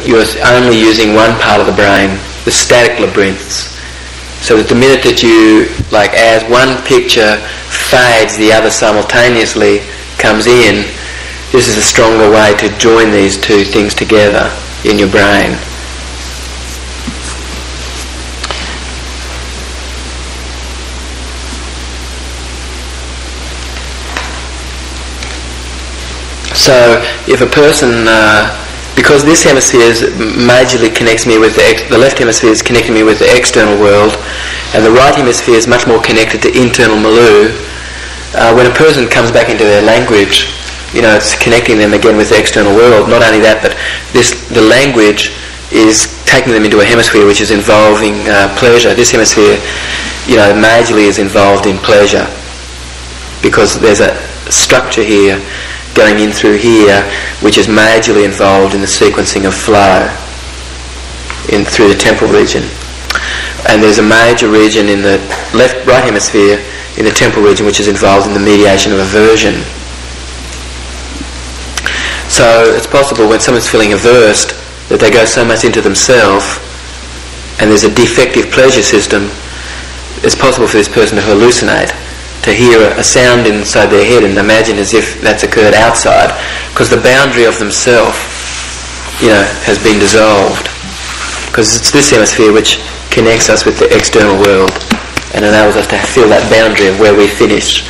you're only using one part of the brain, the static labyrinths. So that the minute that you, like, as one picture fades, the other simultaneously comes in. This is a stronger way to join these two things together in your brain. So if a person, because this hemisphere majorly connects me with the left hemisphere is connecting me with the external world, and the right hemisphere is much more connected to internal milieu. When a person comes back into their language, it's connecting them again with the external world. Not only that, but the language is taking them into a hemisphere which is involving pleasure. This hemisphere, majorly is involved in pleasure, because there's a structure here going in through here, which is majorly involved in the sequencing of flow through the temporal region. And there's a major region in the right hemisphere, in the temporal region, which is involved in the mediation of aversion. So it's possible when someone's feeling averse that they go so much into themselves, and there's a defective pleasure system, it's possible for this person to hallucinate, to hear a sound inside their head and imagine as if that's occurred outside, because the boundary of themself, has been dissolved. Because it's this hemisphere which connects us with the external world and enables us to feel that boundary of where we finish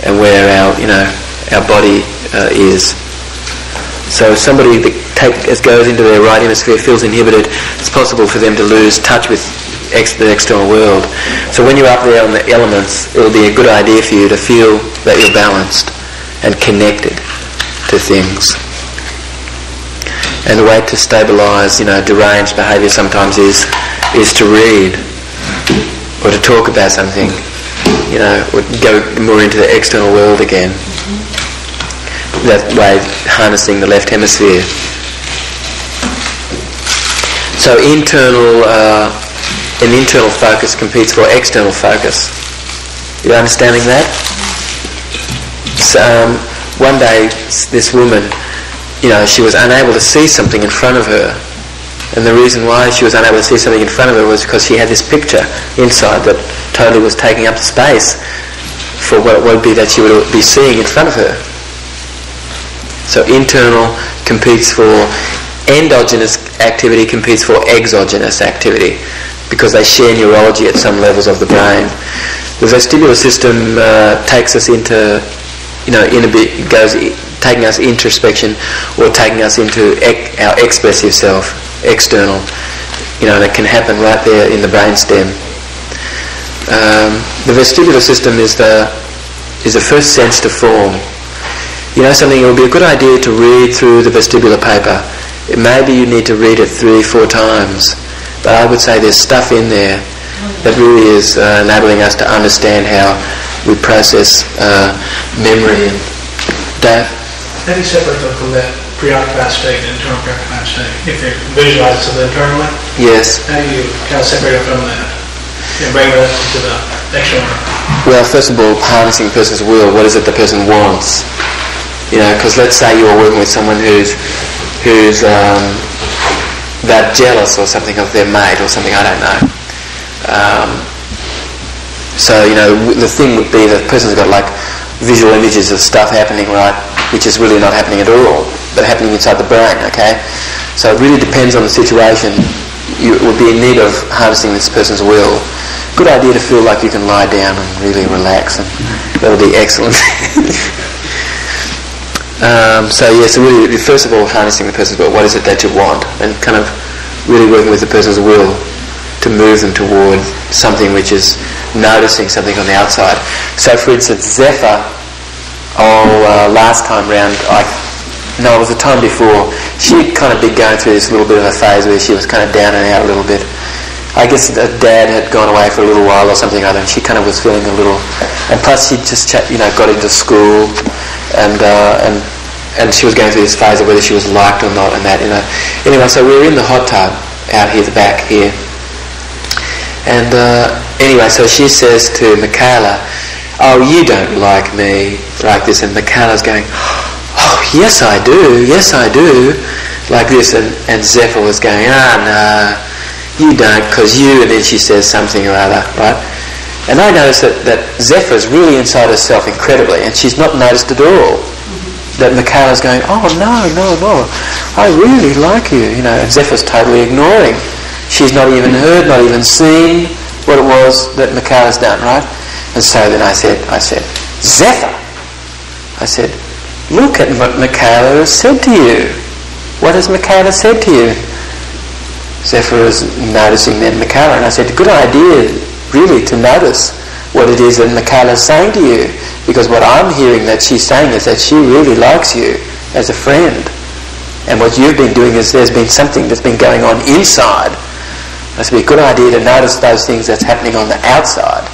and where our body is. So if somebody goes into their right hemisphere, feels inhibited, it's possible for them to lose touch with the external world. So when you're up there on the elements, it'll be a good idea for you to feel that you're balanced and connected to things. And the way to stabilise, deranged behaviour sometimes is to read or to talk about something, or go more into the external world again. That way, harnessing the left hemisphere. So an internal focus competes for external focus. You understanding that? So, one day, this woman, she was unable to see something in front of her. And the reason why she was unable to see something in front of her was because she had this picture inside that totally was taking up space for what it would be that she would be seeing in front of her. So internal competes for endogenous activity, competes for exogenous activity, because they share neurology at some levels of the brain. The vestibular system takes us into, taking us introspection or taking us into our expressive self, external. And it can happen right there in the brainstem. The vestibular system is the first sense to form. Something, it would be a good idea to read through the vestibular paper. Maybe you need to read it 3-4 times. But I would say there's stuff in there that really is enabling us to understand how we process memory. And Dave? How do you separate them from that preoccupied state and internal preoccupied state? If they're visualized to the internally? Yes. How do you kind of separate them from that and bring that to the external? Well, first of all, harnessing the person's will. What is it the person wants? Because let's say you're working with someone who's that jealous or something of their mate or something, I don't know. So the thing would be that the person's got like visual images of stuff happening, right, which is really not happening at all, but happening inside the brain, okay? So it really depends on the situation. You would be in need of harnessing this person's will. Good idea to feel like you can lie down and really relax, and that'll be excellent. So really, first of all, harnessing the person's will. What is it that you want? And kind of really working with the person's will to move them toward something which is noticing something on the outside. So, for instance, Zephyr, last time round, it was the time before, she'd kind of been going through this little bit of a phase where she was kind of down and out a little bit. I guess Dad had gone away for a little while or something like that, and she kind of was feeling a little... And plus she just got into school, and she was going through this phase of whether she was liked or not and that, Anyway, so we were in the hot tub out here, the back here. And anyway, so she says to Michaela, "Oh, you don't like me," like this. And Michaela's going, "Oh, yes I do, yes I do." like this, and Zephyr was going, no, you don't, because you, and then she says something or other, right? And I noticed that Zephyr's really inside herself incredibly, and she's not noticed at all that Michaela's going, oh, no, I really like you, you know, and Zephyr's totally ignoring. She's not even heard, not even seen what it was that Michaela's done, right? And so then I said, Zephyr, I said, look at what Michaela has said to you. What has Michaela said to you? Zephyr is noticing then Michaela, and I said, good idea, really, to notice what it is that Michaela is saying to you, because what I'm hearing that she's saying is that she really likes you as a friend, and what you've been doing is there's been something that's been going on inside. It's a good idea to notice those things that's happening on the outside,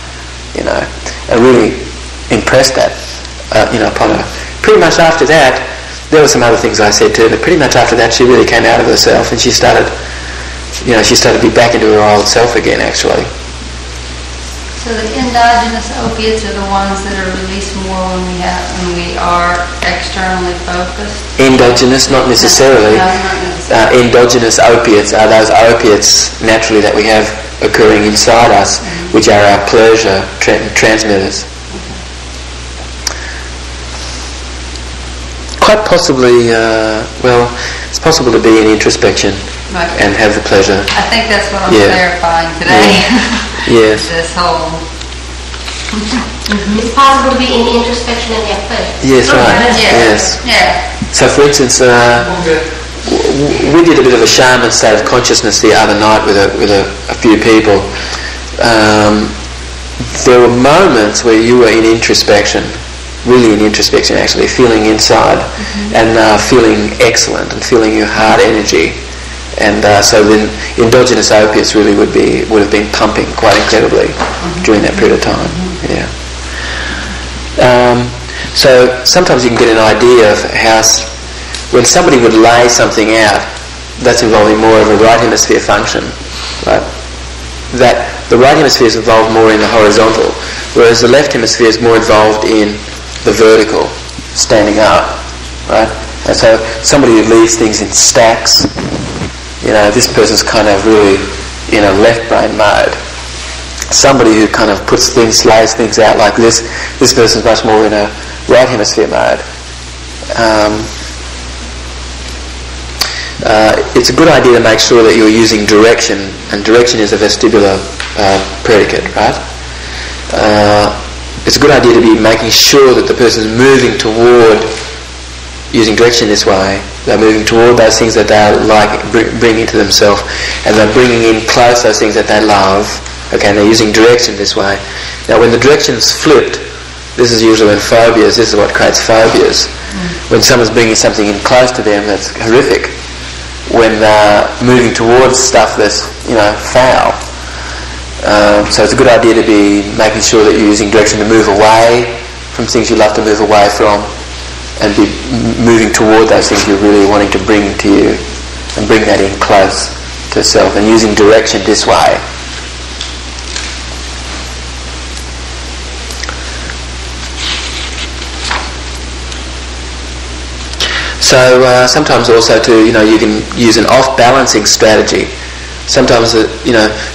you know, and really impress that, upon her. Pretty much after that, there were some other things I said to her, but pretty much after that she really came out of herself, and she started to be back into her old self again, actually. So the endogenous opiates are the ones that are released more when we are externally focused? Endogenous, not necessarily. No, not necessarily. Endogenous opiates are those opiates naturally that we have occurring inside us, which are our pleasure transmitters. Quite possibly, it's possible to be in introspection and have the pleasure. I think that's what I'm clarifying today. Yes. This whole... It's possible to be in introspection and have pleasure. Yes, right. Yes. Yeah. So, for instance, we did a bit of a shaman state of consciousness the other night with a few people. There were moments where you were in introspection, really in introspection, actually feeling inside and feeling excellent and feeling your heart energy. And so then endogenous opiates really would have been pumping quite incredibly during that period of time. Yeah. So sometimes you can get an idea of how, when somebody would lay something out, that's involving more of a right hemisphere function, right? That the right hemisphere is involved more in the horizontal, whereas the left hemisphere is more involved in the vertical, standing up, right? And so somebody who leaves things in stacks, you know, this person's kind of really in a left brain mode. Somebody who kind of lays things out like this person's much more in a right hemisphere mode. It's a good idea to make sure that you're using direction, and direction is a vestibular predicate, right? It's a good idea to be making sure that the person's moving toward, using direction this way, they're moving toward those things that they like, bring into themselves, and they're bringing in close those things that they love. Okay, and they're using direction this way. Now, when the direction's flipped, this is usually when phobias, this is what creates phobias. When someone's bringing something in close to them that's horrific. When they're moving towards stuff that's, foul. So it's a good idea to be making sure that you're using direction to move away from things you love to move away from, and be moving toward those things you're really wanting to bring to you, and bring that in close to self, and using direction this way. So sometimes also too, you can use an off-balancing strategy. Sometimes,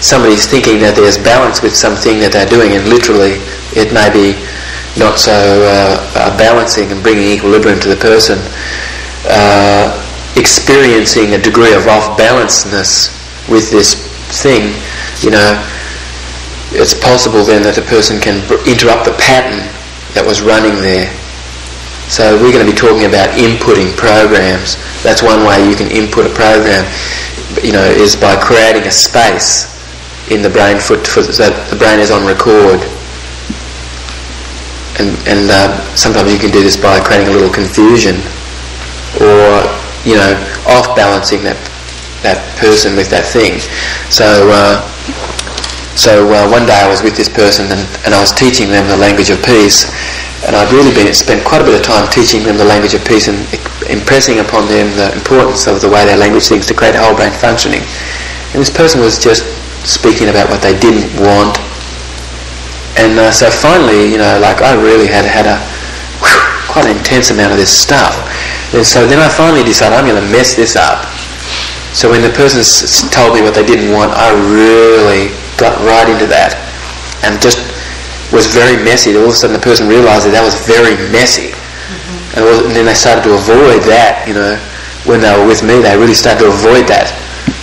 somebody's thinking that there's balance with something that they're doing, and literally it may be not so balancing and bringing equilibrium to the person. Experiencing a degree of off-balancedness with this thing, it's possible then that the person can interrupt the pattern that was running there. So we're going to be talking about inputting programs. That's one way you can input a program, is by creating a space in the brain so that the brain is on record. And sometimes you can do this by creating a little confusion, or off balancing that person with that thing. So one day I was with this person and I was teaching them the language of peace, and I'd really spent quite a bit of time teaching them the language of peace and impressing upon them the importance of the way their language thinks to create whole brain functioning. And this person was just speaking about what they didn't want. And so finally, I really had quite an intense amount of this stuff. And so then I finally decided I'm going to mess this up. So when the person told me what they didn't want, I really got right into that and just was very messy. All of a sudden the person realised that was very messy. And then they started to avoid that, when they were with me, they really started to avoid that.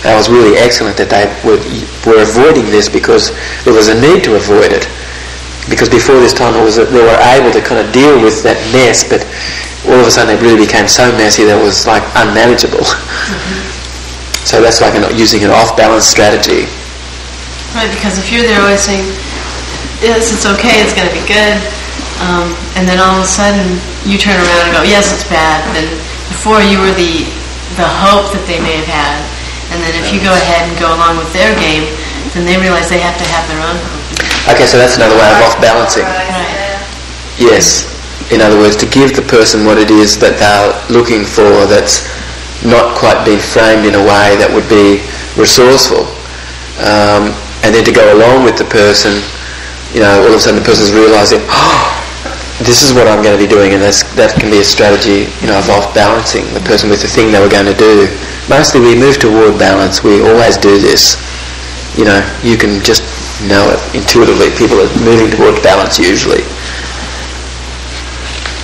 And it was really excellent that they were avoiding this because there was a need to avoid it. Because before this time they were able to kind of deal with that mess, but all of a sudden it really became so messy that it was like unmanageable. So that's like using an off-balance strategy. Right, because if you're there always saying, yes, it's okay, it's going to be good, and then all of a sudden you turn around and go, yes, it's bad, then before you were the hope that they may have had, and then if you go ahead and go along with their game, then they realize they have to have their own hope. Okay, so that's another way of off-balancing. Right. Yes. In other words, to give the person what it is that they're looking for that's not quite been framed in a way that would be resourceful. And then to go along with the person, all of a sudden the person's realising, this is what I'm going to be doing, and that can be a strategy, of off-balancing the person with the thing they were going to do. Mostly we move toward balance. We always do this. You can just know it intuitively. People are moving towards balance usually.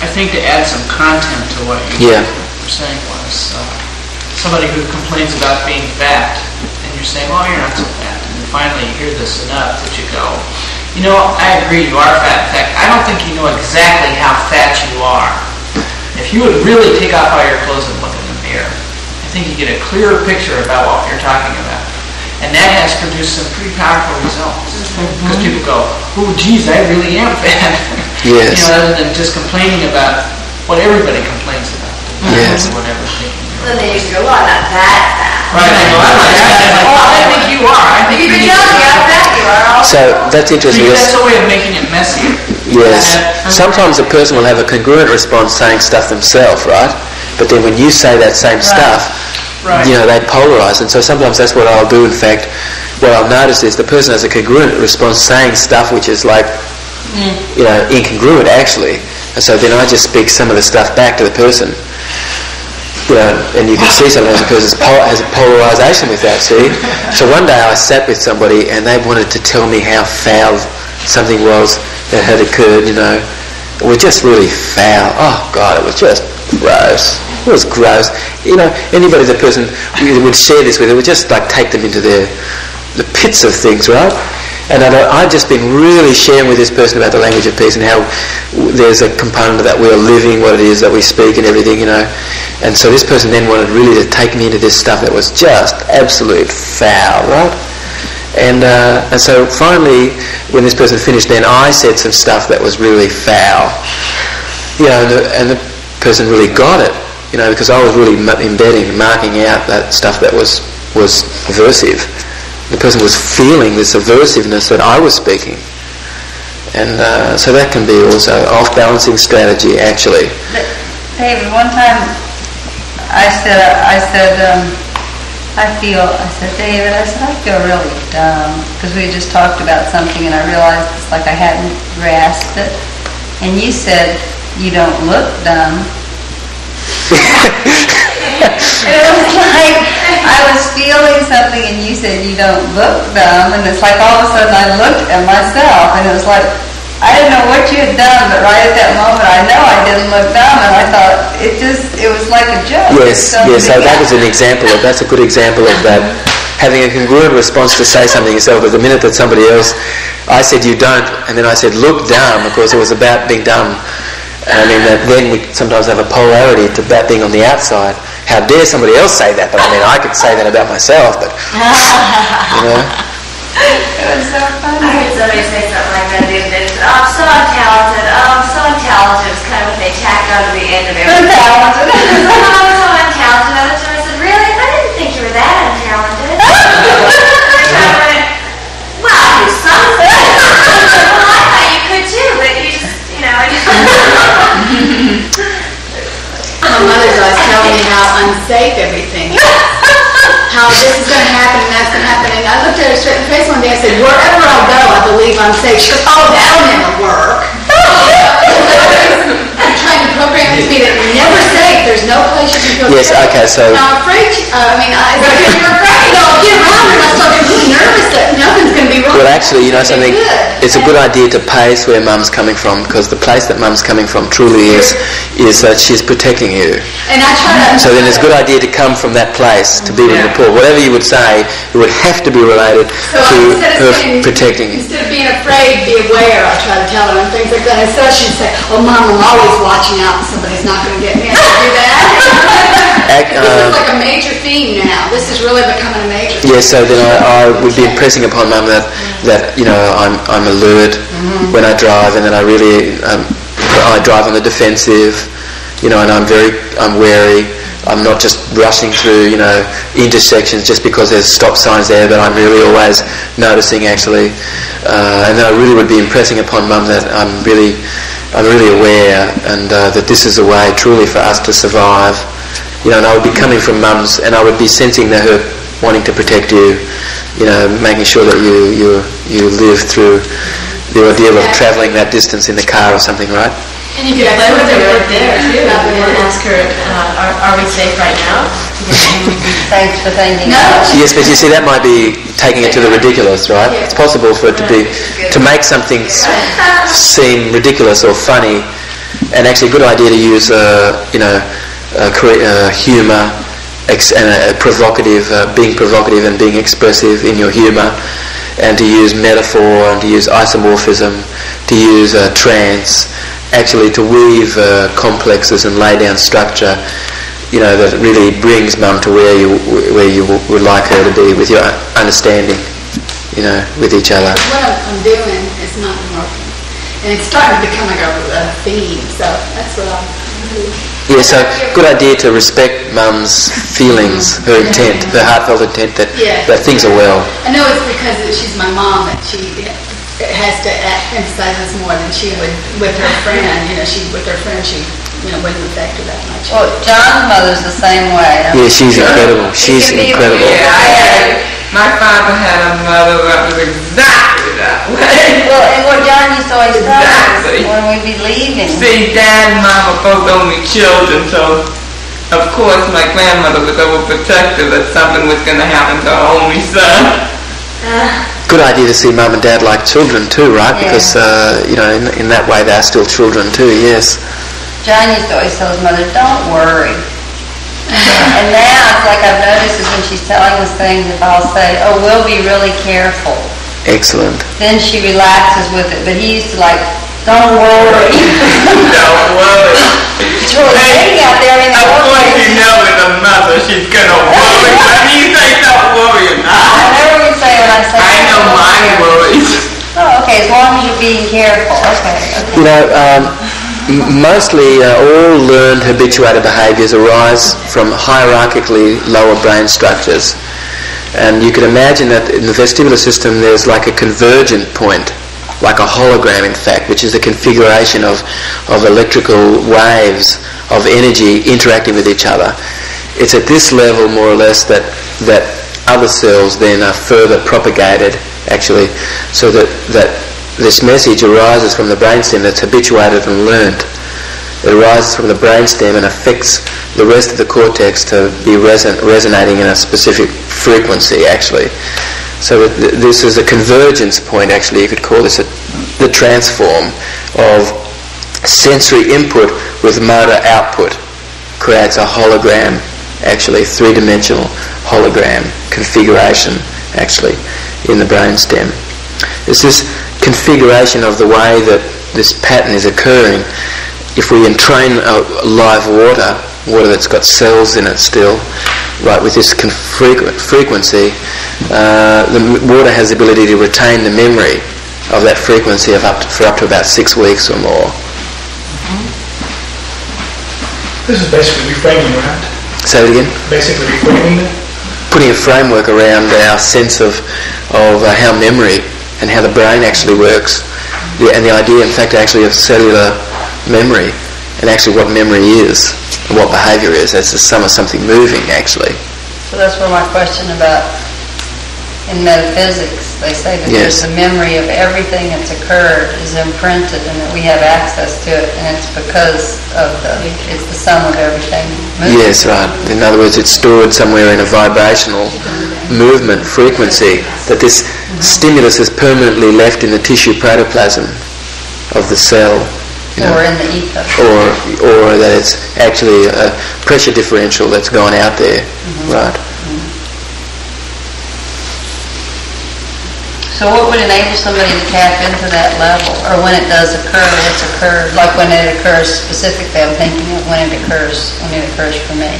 I think to add some content to what you were saying was somebody who complains about being fat, and you're saying, oh, you're not so fat. And finally you hear this enough that you go, I agree, you are fat. In fact, I don't think you know exactly how fat you are. If you would really take off all your clothes and look in the mirror, I think you get a clearer picture about what you're talking about. And that has produced some pretty powerful results. Because people go, oh, geez, I really am fat. Yes. Rather than just complaining about what everybody complains about. Yes. Whatever. Then they used to go, well, I'm not that fat. Right. I think you are. I think You can tell me how fat you are. So that's interesting. That's a way of making it messier. Yes. Sometimes a person will have a congruent response saying stuff themselves, right? But then when you say that same stuff, they polarize. And so sometimes that's what I'll do. In fact, what I'll notice is the person has a congruent response saying stuff which is like, incongruent actually. And so then I just speak some of the stuff back to the person. And you can see sometimes the person has a polarization with that, see? So one day I sat with somebody and they wanted to tell me how foul something was that had occurred, It was just really foul. Oh, God, it was just gross. It was gross. Anybody the person would share this with, it would just like take them into the pits of things, right? And I'd just been really sharing with this person about the language of peace and how there's a component of that we are living, what it is that we speak and everything, And so this person then wanted really to take me into this stuff that was just absolute foul, right? And so finally, when this person finished, then I said some stuff that was really foul. And the person really got it, because I was really embedding, marking out that stuff that was aversive. The person was feeling this aversiveness that I was speaking. And so that can be also off-balancing strategy, actually. But, David, one time I said, David, I feel really dumb, because we just talked about something and I realized it's like I hadn't grasped it. And you said, you don't look dumb. And it was like I was feeling something and you said you don't look dumb, and it's like all of a sudden I looked at myself and it was like I didn't know what you had done, but right at that moment I know I didn't look dumb, and I thought it was like a joke. Yes, so that was that's a good example of that. Having a congruent response to say something yourself, but the minute that somebody else, I said you don't, and then I said look dumb, of course it was about being dumb. And then we sometimes have a polarity to that being on the outside. How dare somebody else say that? But I could say that about myself. But It was so funny. I heard somebody say something like that the other day. Oh, I'm so untalented. Oh, I'm so untalented. It's kind of what they tacked on to the end of everything. Untalented. Oh, I'm so untalented. And I said, really? I didn't think you were that untalented. I went, well, you something. Well, I thought you could too, but you just, My mother's always telling me how unsafe everything is. How this is going to happen and that's going to happen. And I looked at her straight in the face one day and said, wherever I go, I believe I'm safe. She goes, oh, that'll never work. I'm trying to programmed to me that never safe. There's no place you can feel Yes, safe. okay, so... And I'm afraid, you're afraid I'll get around and I start getting really nervous that nothing's going to be wrong. Well, actually, you know something, Good. it's a good idea to pace where Mum's coming from, because the place that Mum's coming from truly is that she's protecting you. And I try to... So then it's a good idea to come from that place to be with the poor. Whatever you would say, it would have to be related So to instead her of saying, protecting you. instead of being afraid, be aware, I try to tell her and things like that. And so she'd say, oh, Mom, I'm always watching out and somebody's not going to get me. I don't do that. This is like a major theme now. This is really becoming a major theme. Yes, so then I would be impressing upon Mum that you know, I'm alert when I drive, and that I really I drive on the defensive, you know, and I'm wary. I'm not just rushing through, you know, intersections just because there's stop signs there, but I'm really always noticing actually, and I really would be impressing upon Mum that I'm really aware, and that this is a way truly for us to survive, you know. And I would be coming from Mum's, and I would be sensing that her wanting to protect you, you know, making sure that you live through the ordeal of travelling that distance in the car or something, right? And you can play with her right there, too, and ask her, are we safe right now? Thanks for thinking. No. Yes, but you see, that might be taking it to the ridiculous, right? It's possible for it to make something seem ridiculous or funny, and actually a good idea to use, you know, humour, and being provocative and being expressive in your humour, and to use metaphor and to use isomorphism, to use trance, actually to weave complexes and lay down structure, you know, that really brings Mum to where you would like her to be with your understanding, you know, with each other. What I'm doing is not working. And it's starting to become like a theme, so that's what I'm doing. Yeah, so good idea to respect Mum's feelings, her intent, her heartfelt intent that things are well. I know it's because she's my mom that she has to emphasize this more than she would with her friend. You know, with her friend, she wouldn't affect her that much. Well, John's mother's the same way. Yeah, she's incredible. She's incredible. Yeah, my father had a mother that was exactly that way. Well, and what John used to always tell us Exactly. when we'd be leaving. See, Dad and Mom are both only children, so of course my grandmother was overprotective that something was going to happen to her only son. Good idea to see Mum and Dad like children too, right? Yeah. Because, you know, in that way they're still children too, yes. John used to always tell his mother, don't worry. And now it's like I've noticed is when she's telling us things, if I'll say, oh, we'll be really careful, Excellent. then she relaxes with it. But he used to like, don't worry. Don't worry. It's really waiting out there in the Of course world. you know as a mother she's going to worry. Whether you say don't worry or I not. know what you say when I say I know don't my worry. worries. Oh, okay, as long as you're being careful. Okay. You know, mostly all learned habituated behaviours arise from hierarchically lower brain structures. And you could imagine that in the vestibular system there's like a convergent point, like a hologram in fact, which is a configuration of electrical waves of energy interacting with each other. It's at this level more or less that other cells then are further propagated actually, so that this message arises from the brainstem that's habituated and learnt. It arises from the brainstem and affects the rest of the cortex to be resonating in a specific frequency actually. So this is a convergence point actually, you could call this the transform of sensory input with motor output creates a hologram actually, three-dimensional hologram configuration actually in the brainstem. It's this configuration of the way that this pattern is occurring. If we entrain live water that's got cells in it still, right, with this frequency, the water has the ability to retain the memory of that frequency for up to about 6 weeks or more. This is basically reframing, right? Say it again? Basically reframing it? Putting a framework around our sense of how memory and how the brain actually works, and the idea, in fact, actually of cellular memory, and actually what memory is and what behaviour is. It's the sum of something moving, actually. So that's where my question about in metaphysics, They say that Yes. there's a memory of everything that's occurred is imprinted and that we have access to it, and it's because of it's the sum of everything moving. Yes, right. In other words, it's stored somewhere in a vibrational movement frequency, that this stimulus is permanently left in the tissue protoplasm of the cell. Or in the ether. Or that it's actually a pressure differential that's gone out there. Right. So what would enable somebody to tap into that level? Or when it does occur, what's occurred? Like when it occurs specifically, I'm thinking of when it occurs for me.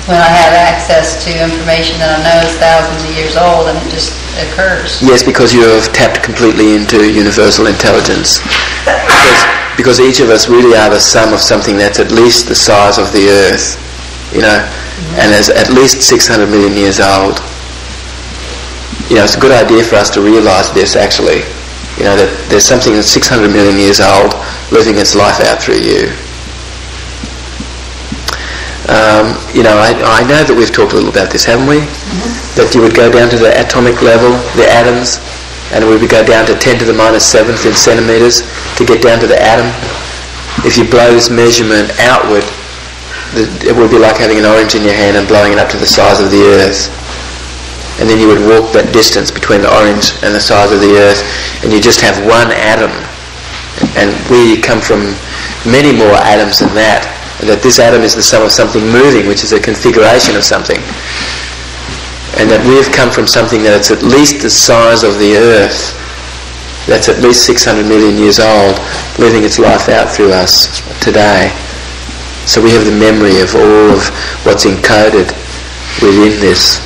When I have access to information that I know is thousands of years old and it just occurs. Yes, because you have tapped completely into universal intelligence. Because each of us really are the sum of something that's at least the size of the Earth, and is at least 600 million years old. It's a good idea for us to realise this, actually. That there's something that's 600 million years old living its life out through you. I know that we've talked a little about this, haven't we? That you would go down to the atomic level, the atoms, and we would go down to 10 to the minus 7th in centimetres to get down to the atom. If you blow this measurement outward, it would be like having an orange in your hand and blowing it up to the size of the Earth. And then you would walk that distance between the orange and the size of the Earth, and you just have one atom. And we come from many more atoms than that. And that this atom is the sum of something moving, which is a configuration of something. And that we have come from something that's at least the size of the Earth, that's at least 600 million years old, living its life out through us today. So we have the memory of all of what's encoded within this.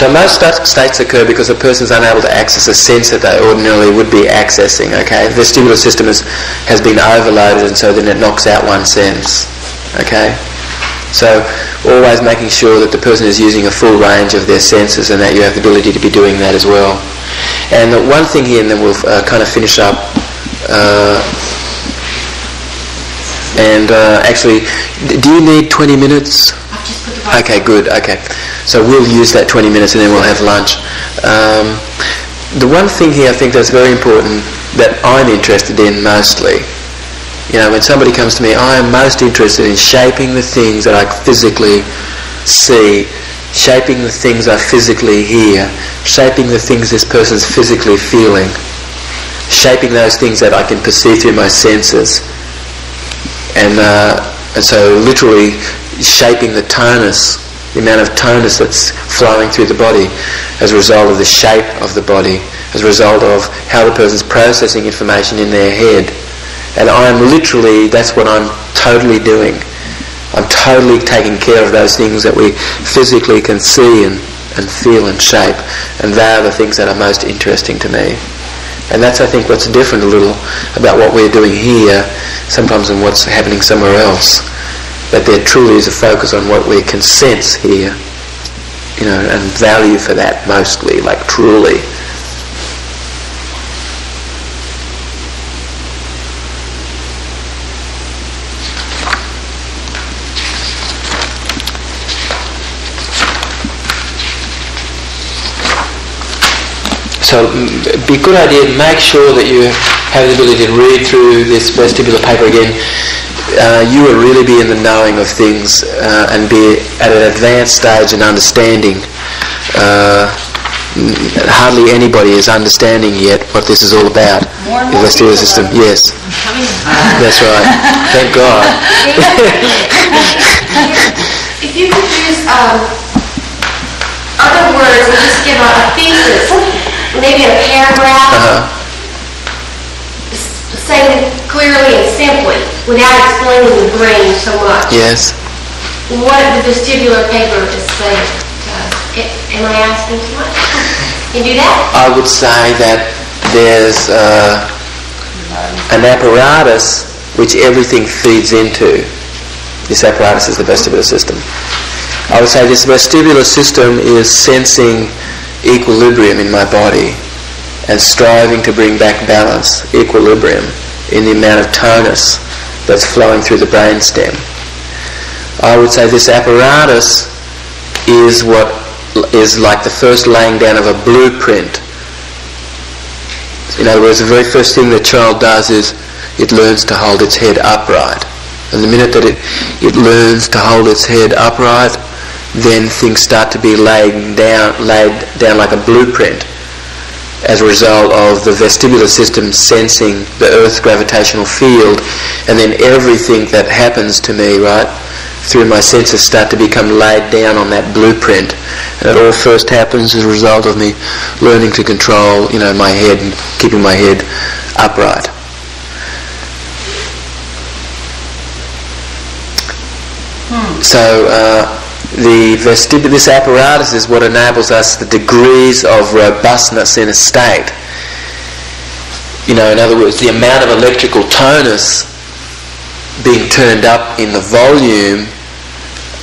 So most states occur because a person is unable to access a sense that they ordinarily would be accessing, okay? The vestibular system has been overloaded, and so then it knocks out one sense, okay? So always making sure that the person is using a full range of their senses and that you have the ability to be doing that as well. And the one thing here, and then we'll kind of finish up, actually, do you need 20 minutes? Okay, good, okay. So we'll use that 20 minutes and then we'll have lunch. The one thing here I think that's very important that I'm interested in mostly, when somebody comes to me, I am most interested in shaping the things that I physically see, shaping the things I physically hear, shaping the things this person's physically feeling, shaping those things that I can perceive through my senses. And so literally shaping the tonus, the amount of tonus that's flowing through the body as a result of the shape of the body, as a result of how the person's processing information in their head. And that's what I'm totally doing. I'm totally taking care of those things that we physically can see and feel and shape. And they are the things that are most interesting to me. And that's, I think, what's different a little about what we're doing here sometimes than what's happening somewhere else. That there truly is a focus on what we can sense here, and value for that mostly, like truly. So it'd be a good idea to make sure that you have the ability to read through this vestibular paper again. You will really be in the knowing of things and be at an advanced stage in understanding. Hardly anybody is understanding yet what this is all about. The vestibular system, yes. That's right. Thank God. If you could use other words and just give a thesis, maybe a paragraph. Saying it clearly and simply, without explaining the brain so much. Yes. What the vestibular paper is saying to us. Am I asking too much? Can you do that? I would say that there's an apparatus which everything feeds into. This apparatus is the vestibular system. I would say this vestibular system is sensing equilibrium in my body and striving to bring back balance, equilibrium, in the amount of tonus that's flowing through the brainstem. I would say this apparatus is what is like the first laying down of a blueprint. In other words, the very first thing the child does is it learns to hold its head upright. And the minute that it learns to hold its head upright, then things start to be laid down like a blueprint as a result of the vestibular system sensing the Earth's gravitational field, and then everything that happens to me, right, through my senses start to become laid down on that blueprint. And it all first happens as a result of me learning to control, my head and keeping my head upright. So this apparatus is what enables us the degrees of robustness in a state. In other words, the amount of electrical tonus being turned up in the volume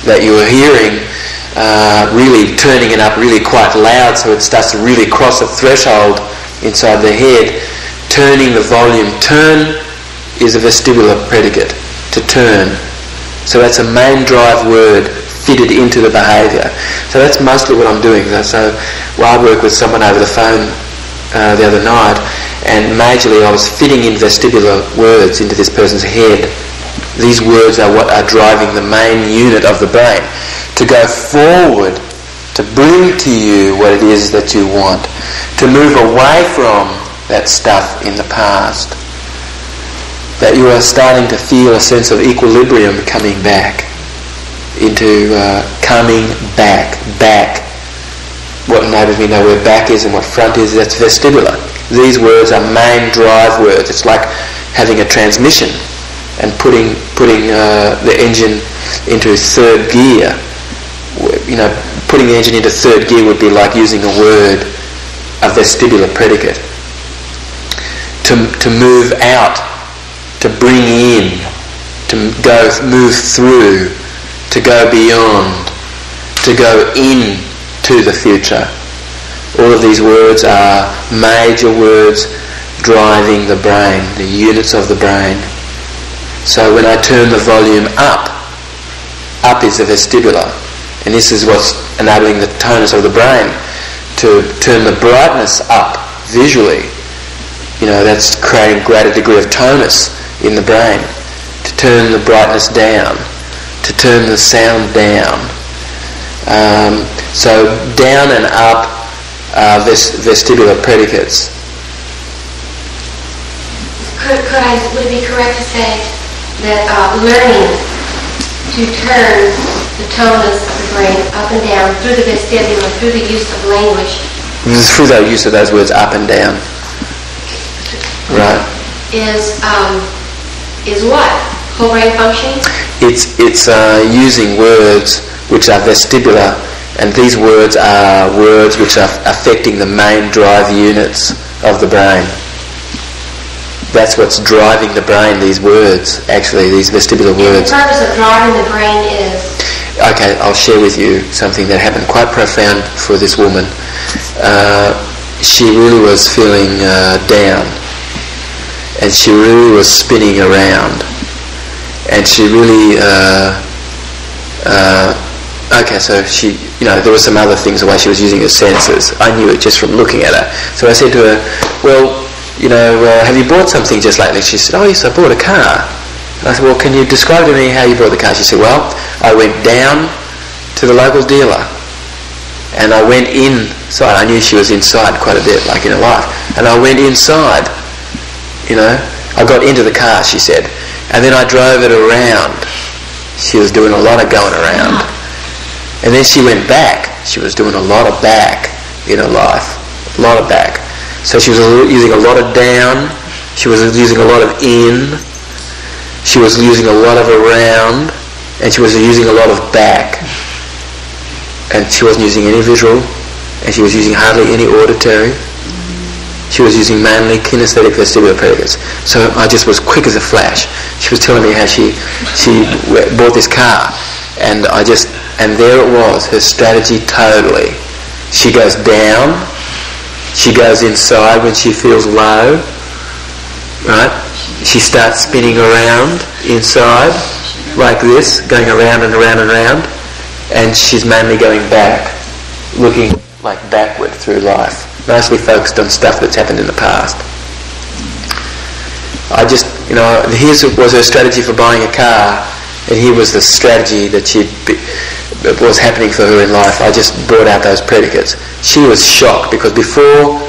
that you are hearing, really turning it up really quite loud so it starts to really cross a threshold inside the head. Turning the volume, turn is a vestibular predicate, to turn. So that's a main drive word fitted into the behaviour. So that's mostly what I'm doing. So I worked with someone over the phone the other night, and majorly I was fitting in vestibular words into this person's head. These words are what are driving the main unit of the brain to go forward, to bring to you what it is that you want, to move away from that stuff in the past. That you are starting to feel a sense of equilibrium coming back into coming back. What enables me to know where back is and what front is, that's vestibular. These words are main drive words. It's like having a transmission and putting the engine into third gear. Putting the engine into third gear would be like using a word, a vestibular predicate. To move out, to bring in, to move through, to go beyond, to go in to the future. All of these words are major words driving the brain, the units of the brain. So when I turn the volume up is the vestibular, and this is what's enabling the tonus of the brain. To turn the brightness up visually, that's creating greater degree of tonus in the brain. To turn the brightness down, to turn the sound down. So down and up are vestibular predicates. Would it be correct to say that learning to turn the tonus of the brain up and down through the vestibular, through the use of language? Through the use of those words, up and down. Right. Is what? Whole brain functioning? It's using words which are vestibular, and these words are words which are affecting the main drive units of the brain. That's what's driving the brain, these words, actually, these vestibular words. And the purpose of driving the brain is? Okay, I'll share with you something that happened quite profound for this woman. She really was feeling down, and she really was spinning around, and she really so she, there were some other things, the way she was using her senses. I knew it just from looking at her. So I said to her, well, have you bought something just lately? She said, oh yes, I bought a car. And I said, well, can you describe to me how you bought the car? She said, well, I went down to the local dealer, and I went inside. I knew she was inside quite a bit, like in her life. And I went inside, I got into the car, she said, and then I drove it around. She was doing a lot of going around. And then she went back. She was doing a lot of back in her life, a lot of back. So she was using a lot of down, she was using a lot of in, she was using a lot of around, and she was using a lot of back. And she wasn't using any visual, and she was using hardly any auditory. She was using mainly kinesthetic vestibular predicates. So I just was quick as a flash. She was telling me how she bought this car, and there it was, her strategy totally. She goes down, she goes inside when she feels low, right? She starts spinning around inside, like this, going around and around and around, and she's mainly going back, looking like backward through life, mostly focused on stuff that's happened in the past. Here's was her strategy for buying a car, and here was the strategy that was happening for her in life. I just brought out those predicates. She was shocked because before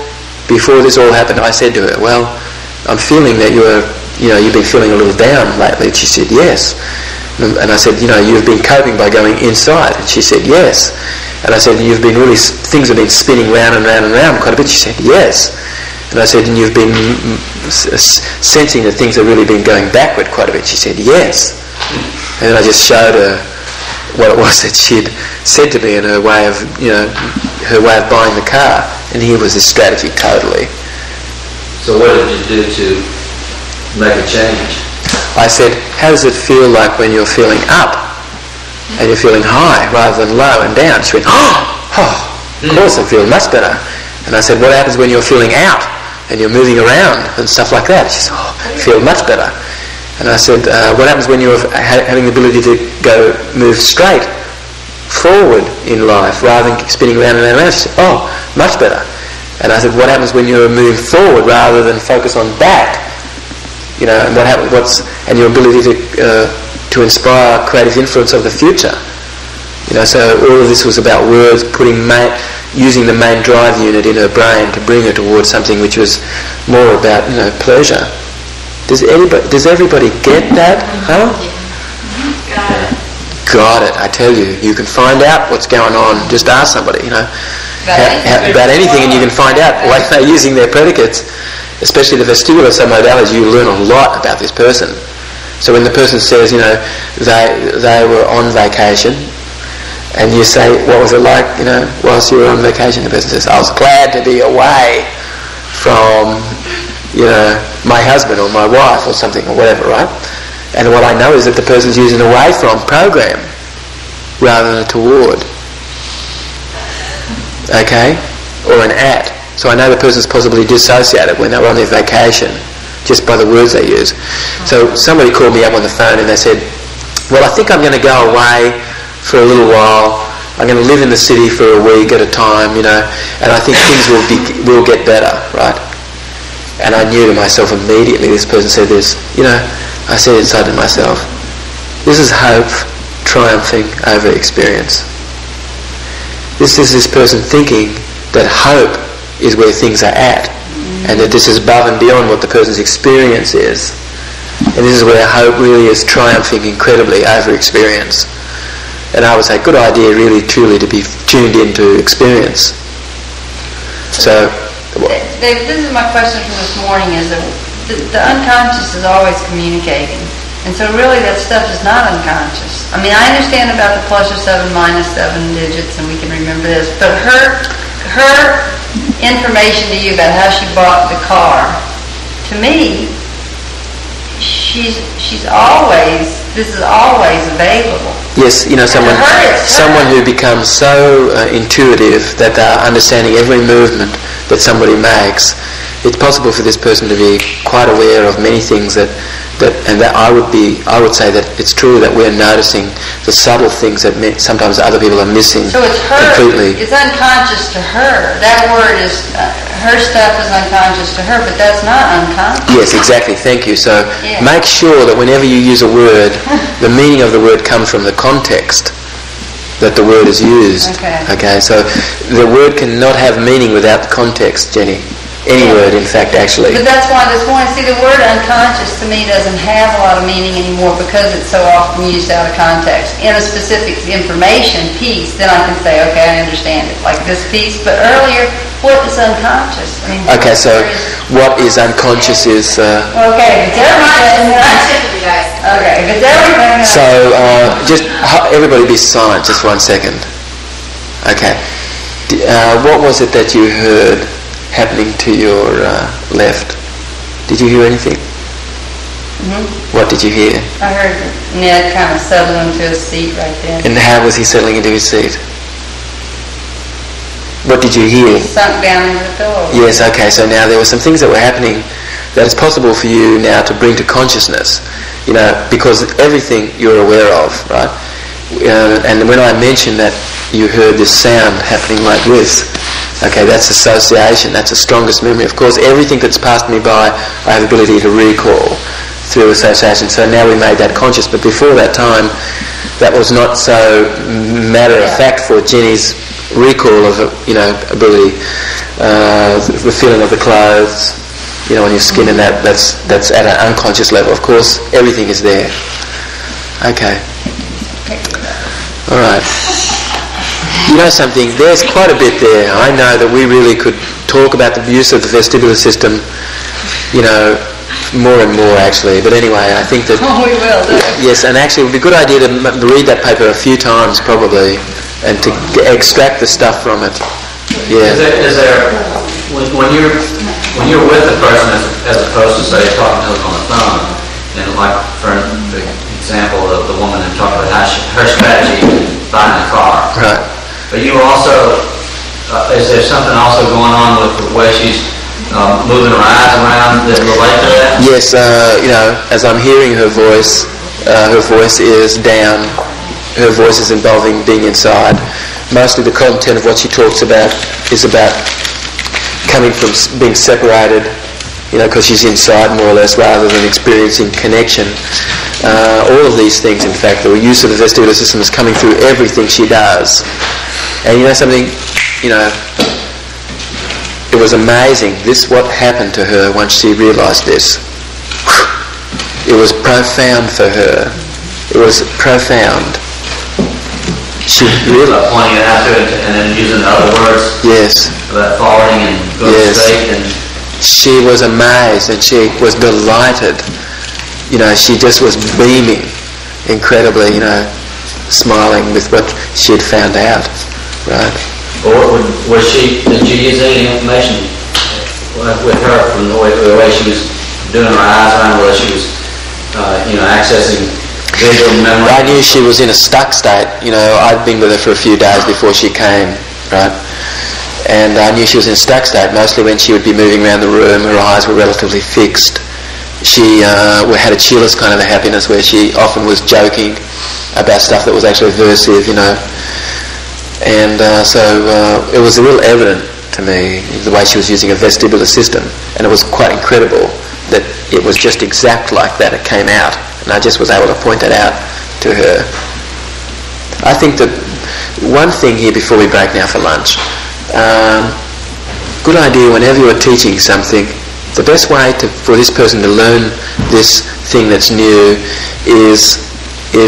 this all happened, I said to her, well, I'm feeling that you've been feeling a little down lately. And she said, yes. And I said, you've been coping by going inside. And she said, yes. And I said, things have been spinning round and round and round quite a bit. She said, yes. And I said, and you've been sensing that things have really been going backward quite a bit. She said, yes. And then I just showed her what it was that she'd said to me in her way of buying the car. And here was this strategy totally. So what did you do to make a change? I said, how does it feel like when you're feeling up and you're feeling high rather than low and down? She went, of course I feel much better. And I said, what happens when you're feeling out and you're moving around and stuff like that? She said, I feel much better. And I said, what happens when you're having the ability to move straight forward in life rather than spinning around and around and around? She said, much better. And I said, what happens when you're moving forward rather than focus on back? And what happens? And your ability to inspire creative influence of the future. So all of this was about words, using the main drive unit in her brain to bring her towards something which was more about pleasure. Does everybody get that? Huh? Got it. I tell you, you can find out what's going on. Just ask somebody, about anything, and you can find out why they're using their predicates, especially the vestibular submodalities. You learn a lot about this person. So when the person says, they were on vacation, and you say, what was it like, whilst you were on vacation? The person says, I was glad to be away from, my husband or my wife or something or whatever, right? And what I know is that the person's using away from program rather than a toward. Okay? Or an at. So I know the person's possibly dissociated when they were on their vacation just by the words they use. So somebody called me up on the phone and they said, well, I think I'm going to go away for a little while. I'm going to live in the city for a week at a time, and I think things will get better, right? And I knew to myself immediately, this person said this, I said inside to myself, this is hope triumphing over experience. This is this person thinking that hope is where things are at, and that this is above and beyond what the person's experience is. And this is where hope really is triumphing incredibly over experience. And I would say, good idea really truly to be tuned into experience. So, David, this is my question from this morning, is that the unconscious is always communicating. And so really that stuff is not unconscious. I mean, I understand about the plus or 7 minus 7 digits, and we can remember this, but her information to you about how she bought the car, to me, this is always available. Yes, someone who becomes so intuitive that they're understanding every movement that somebody makes. It's possible for this person to be quite aware of many things that I would say that it's true that we're noticing the subtle things that sometimes other people are missing. So it's her, completely. It's unconscious to her. That word is, her stuff is unconscious to her, but that's not unconscious. Yes, exactly. Thank you. So make sure that whenever you use a word, the meaning of the word comes from the context that the word is used. Okay. So the word cannot have meaning without the context, Jenny. Any word, in fact, actually. But that's why this morning, the word unconscious to me doesn't have a lot of meaning anymore because it's so often used out of context. In a specific information piece, then I can say, okay, I understand it, like this piece. But earlier, what is unconscious? Okay, so what is unconscious is... Okay, it's everything. Okay, if it's everything... So, just everybody be silent just 1 second. Okay. What was it that you heard happening to your left? Did you hear anything? Mm-hmm. What did you hear? I heard Ned kind of settle into his seat right there. And how was he settling into his seat? What did you hear? He sunk down into the pillow. Yes, okay, so now there were some things that were happening that it's possible for you now to bring to consciousness, because everything you're aware of, right? And when I mentioned that you heard this sound happening like this, okay, that's association, that's the strongest memory. Of course, everything that's passed me by, I have the ability to recall through association. So now we made that conscious, but before that time, that was not so matter of fact for Jenny's recall of ability. The feeling of the clothes, on your skin, and that's at an unconscious level. Of course, everything is there. Okay. All right. You know something? There's quite a bit there. I know that we really could talk about the use of the vestibular system, more and more actually. But anyway, I think that... Oh, we will, yes, and actually it would be a good idea to read that paper a few times probably and to extract the stuff from it. Yeah. Is there when you're with the person as opposed to, say, talking to them on the phone, and like for example of the woman who talked about her strategy buying a car. Right. But you also, is there something also going on with the way she's moving her eyes around that relate to that? Yes, as I'm hearing her voice is down. Her voice is involving being inside. Mostly the content of what she talks about is about coming from being separated, because she's inside more or less rather than experiencing connection. All of these things, in fact, the use of the vestibular system is coming through everything she does. And you know something, it was amazing. What happened to her once she realised this. It was profound for her. It was profound. She realised. Pointing it out to her and then using other words. Yes. About forwarding and going straight and. She was amazed and she was delighted. She just was beaming incredibly, smiling with what she had found out. Right. Or did you use any information with her from the way she was doing her eyes around, whether she was, accessing visual memory? I knew she was in a stuck state. I'd been with her for a few days before she came, right? And I knew she was in a stuck state, mostly when she would be moving around the room, her eyes were relatively fixed. She had a cheerless kind of a happiness where she often was joking about stuff that was actually aversive, And so it was real evident to me the way she was using a vestibular system, and it was quite incredible that it was just exact like that. It came out, and I just was able to point that out to her. I think that one thing here before we break now for lunch, good idea whenever you're teaching something, the best way for this person to learn this thing that's new is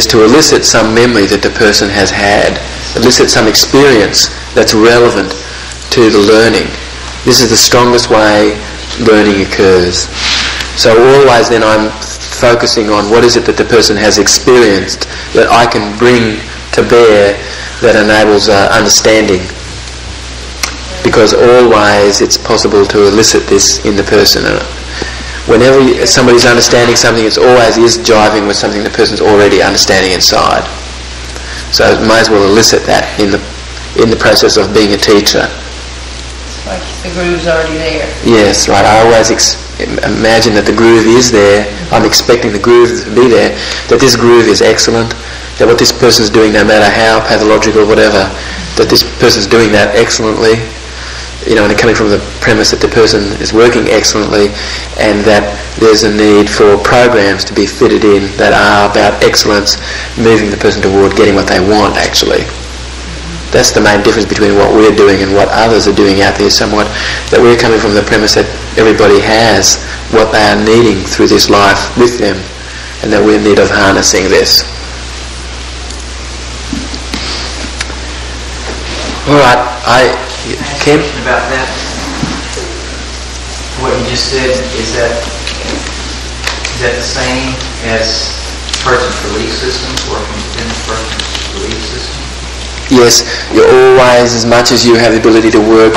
to elicit some memory that the person has had, elicit some experience that's relevant to the learning. This is the strongest way learning occurs. So always then I'm focusing on what is it that the person has experienced that I can bring to bear that enables understanding. Because always it's possible to elicit this in the person. Whenever somebody's understanding something, it always is jiving with something the person's already understanding inside. So it might as well elicit that in the process of being a teacher. Like the groove's already there. Yes, right. I always imagine that the groove is there. I'm expecting the groove to be there. That this groove is excellent. That what this person's doing, no matter how pathological, whatever, that this person's doing that excellently. And coming from the premise that the person is working excellently, and that there's a need for programs to be fitted in that are about excellence, moving the person toward getting what they want, actually. That's the main difference between what we're doing and what others are doing out there somewhat, that we're coming from the premise that everybody has what they are needing through this life with them, and that we're in need of harnessing this. All right, Kim? About that, what you just said, is that the same as person's belief systems, working within the person's belief system? Yes, you're always, as much as you have the ability to work,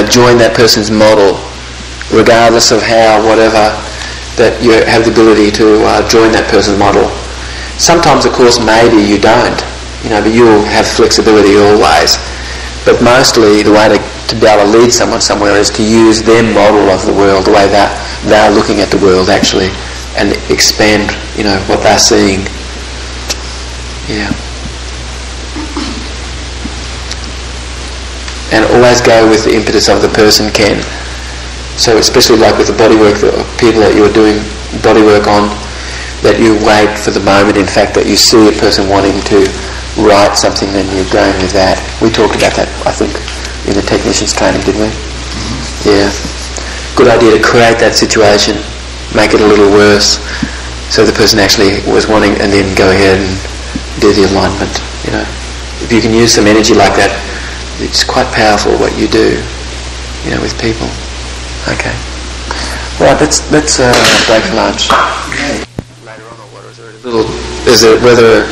join that person's model, regardless of how, whatever, that you have the ability to join that person's model. Sometimes, of course, maybe you don't, but you'll have flexibility always. But mostly the way to be able to lead someone somewhere is to use their model of the world, the way that they're looking at the world actually and expand, what they're seeing. Yeah. And always go with the impetus of the person, Ken. So especially like with the bodywork, the people that you are doing bodywork on, that you wait for the moment, in fact, that you see a person wanting to write something, then you're going with that. We talked about that, I think, in the technician's training, didn't we? Yeah. Good idea to create that situation, make it a little worse, so the person actually was wanting, and then go ahead and do the alignment, If you can use some energy like that, it's quite powerful what you do, with people. Okay. Right, let's break for lunch. Later on, or what is it whether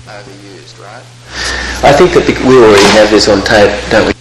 overused, right? I think that we already have this on tape, don't we?